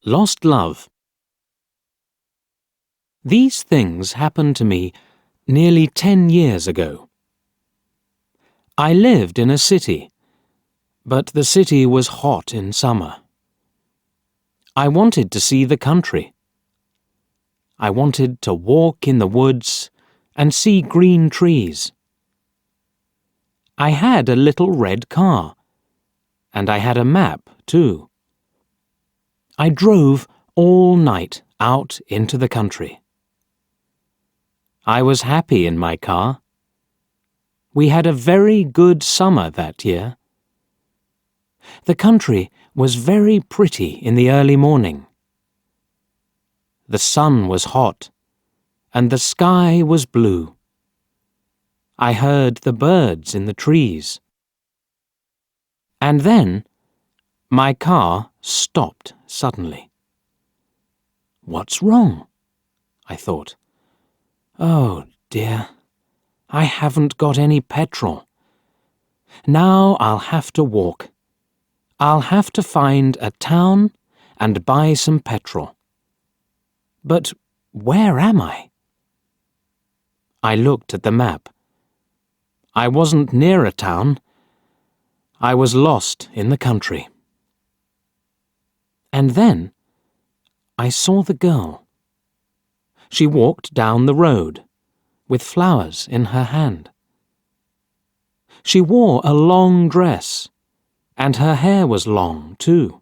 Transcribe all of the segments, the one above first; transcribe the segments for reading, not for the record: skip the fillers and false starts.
Lost love. These things happened to me nearly 10 years ago. I lived in a city, but the city was hot in summer. I wanted to see the country. I wanted to walk in the woods and see green trees. I had a little red car, and I had a map too. I drove all night out into the country. I was happy in my car. We had a very good summer that year. The country was very pretty in the early morning. The sun was hot, and the sky was blue. I heard the birds in the trees. And then my car stopped suddenly. What's wrong? I thought. Oh dear, I haven't got any petrol. Now I'll have to walk. I'll have to find a town and buy some petrol. But where am I? I looked at the map. I wasn't near a town. I was lost in the country. And then I saw the girl. She walked down the road, with flowers in her hand. She wore a long dress, and her hair was long, too.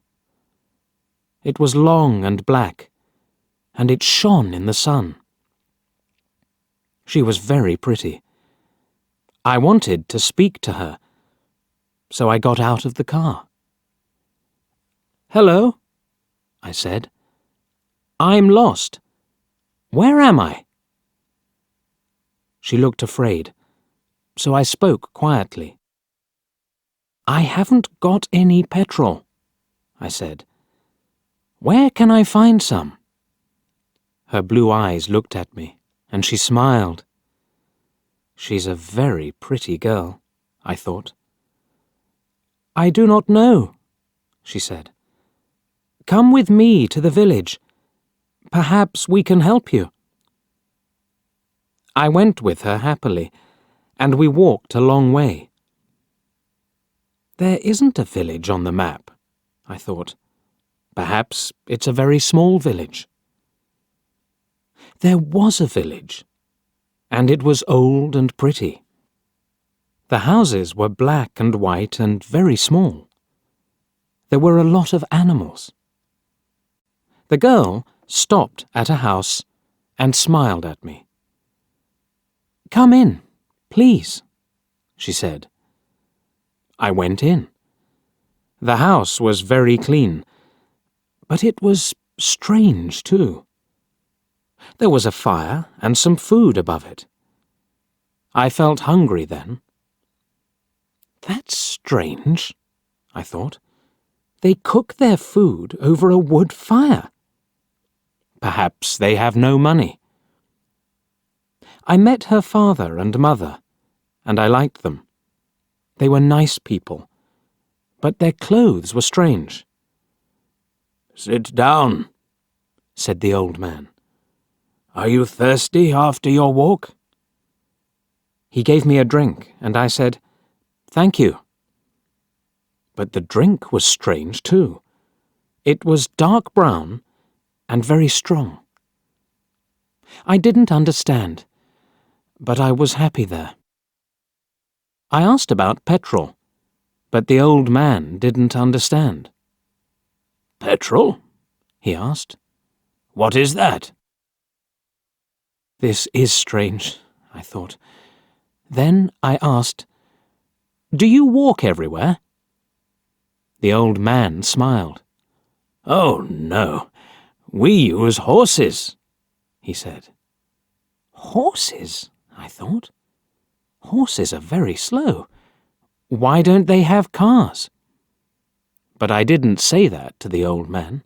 It was long and black, and it shone in the sun. She was very pretty. I wanted to speak to her, so I got out of the car. "Hello," I said. "I'm lost. Where am I?" She looked afraid, so I spoke quietly. "I haven't got any petrol," I said. "Where can I find some?" Her blue eyes looked at me, and she smiled. She's a very pretty girl, I thought. "I do not know," she said. "Come with me to the village. Perhaps we can help you." I went with her happily, and we walked a long way. There isn't a village on the map, I thought. Perhaps it's a very small village. There was a village, and it was old and pretty. The houses were black and white and very small. There were a lot of animals. The girl stopped at a house and smiled at me. "Come in, please," she said. I went in. The house was very clean, but it was strange too. There was a fire and some food above it. I felt hungry then. That's strange, I thought. They cook their food over a wood fire. Perhaps they have no money. I met her father and mother, and I liked them. They were nice people, but their clothes were strange. "Sit down," said the old man. "Are you thirsty after your walk?" He gave me a drink, and I said, "Thank you." But the drink was strange too. It was dark brown and very strong. I didn't understand, but I was happy there. I asked about petrol, but the old man didn't understand. "Petrol?" he asked. "What is that?" This is strange, I thought. Then I asked, "Do you walk everywhere?" The old man smiled. "Oh, no. We use horses," he said. Horses, I thought. Horses are very slow. Why don't they have cars? But I didn't say that to the old man.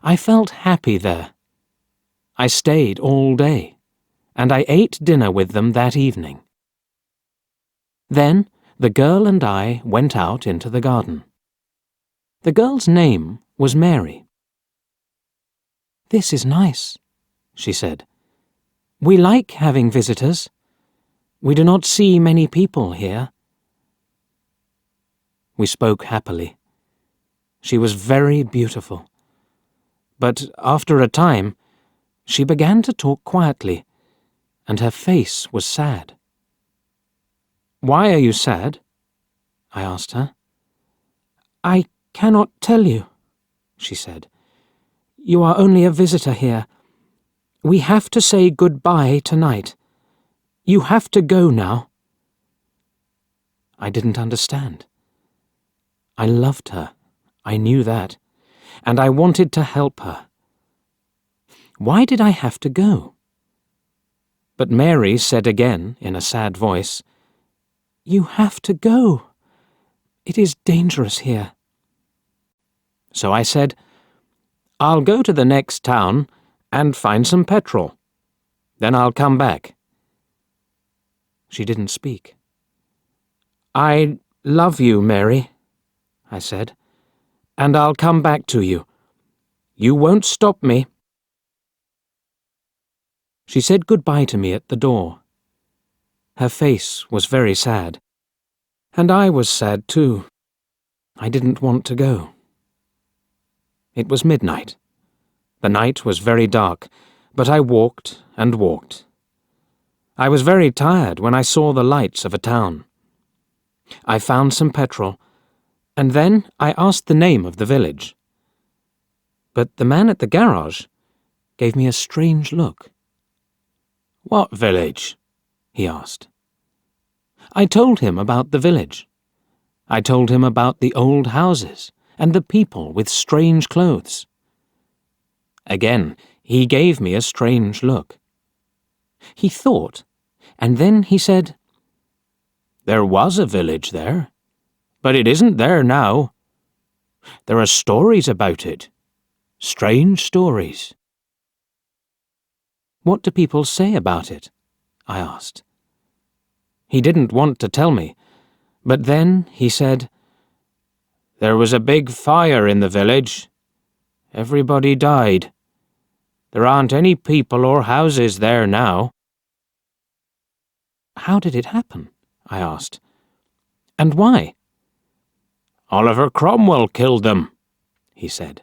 I felt happy there. I stayed all day, and I ate dinner with them that evening. Then the girl and I went out into the garden. The girl's name was Mary. "This is nice," she said. "We like having visitors. We do not see many people here." We spoke happily. She was very beautiful. But after a time, she began to talk quietly, and her face was sad. "Why are you sad?" I asked her. "I cannot tell you," she said. "You are only a visitor here. We have to say goodbye tonight. You have to go now." I didn't understand. I loved her, I knew that, and I wanted to help her. Why did I have to go? But Mary said again, in a sad voice, "You have to go. It is dangerous here." So I said, "I'll go to the next town and find some petrol. Then I'll come back." She didn't speak. "I love you, Mary," I said, "and I'll come back to you. You won't stop me." She said goodbye to me at the door. Her face was very sad, and I was sad too. I didn't want to go. It was midnight. The night was very dark, but I walked and walked. I was very tired when I saw the lights of a town. I found some petrol, and then I asked the name of the village. But the man at the garage gave me a strange look. "What village?" he asked. I told him about the village. I told him about the old houses and the people with strange clothes. Again, he gave me a strange look. He thought, and then he said, "There was a village there, but it isn't there now. There are stories about it. Strange stories." "What do people say about it?" I asked. He didn't want to tell me, but then he said, "There was a big fire in the village. Everybody died. There aren't any people or houses there now." "How did it happen?" I asked. "And why?" "Oliver Cromwell killed them," he said.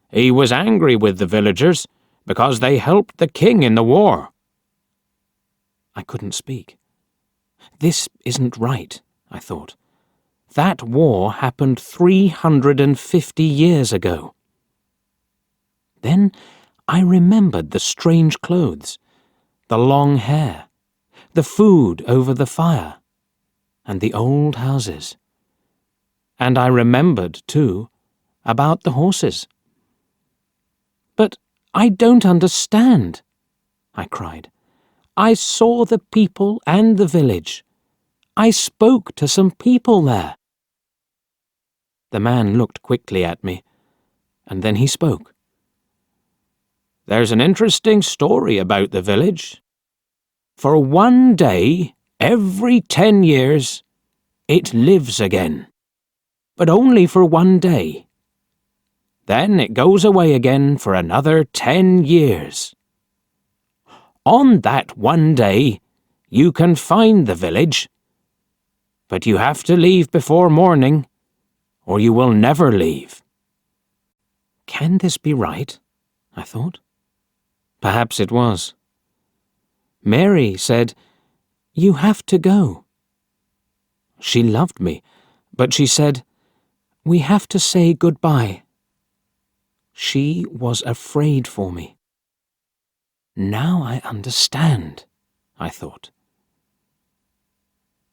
"He was angry with the villagers because they helped the king in the war." I couldn't speak. This isn't right, I thought. That war happened 350 years ago. Then I remembered the strange clothes, the long hair, the food over the fire, and the old houses. And I remembered, too, about the horses. "But I don't understand," I cried. "I saw the people and the village. I spoke to some people there." The man looked quickly at me, and then he spoke. "There's an interesting story about the village. For one day, every 10 years, it lives again. But only for one day. Then it goes away again for another 10 years. On that one day, you can find the village, but you have to leave before morning, or you will never leave." Can this be right? I thought. Perhaps it was. Mary said, "You have to go." She loved me, but she said, "We have to say goodbye." She was afraid for me. Now I understand, I thought.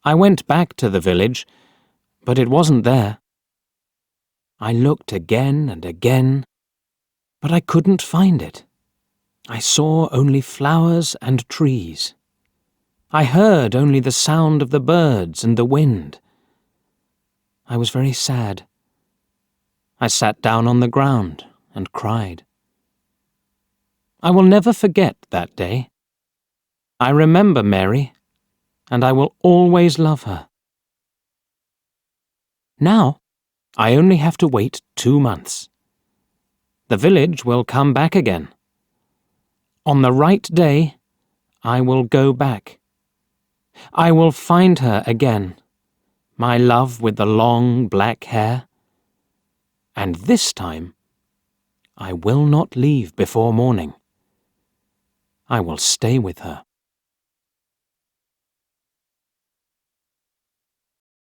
I went back to the village, but it wasn't there. I looked again and again, but I couldn't find it. I saw only flowers and trees. I heard only the sound of the birds and the wind. I was very sad. I sat down on the ground and cried. I will never forget that day. I remember Mary, and I will always love her. Now, I only have to wait 2 months. the village will come back again. On the right day, I will go back. I will find her again, my love with the long black hair. And this time, I will not leave before morning. I will stay with her.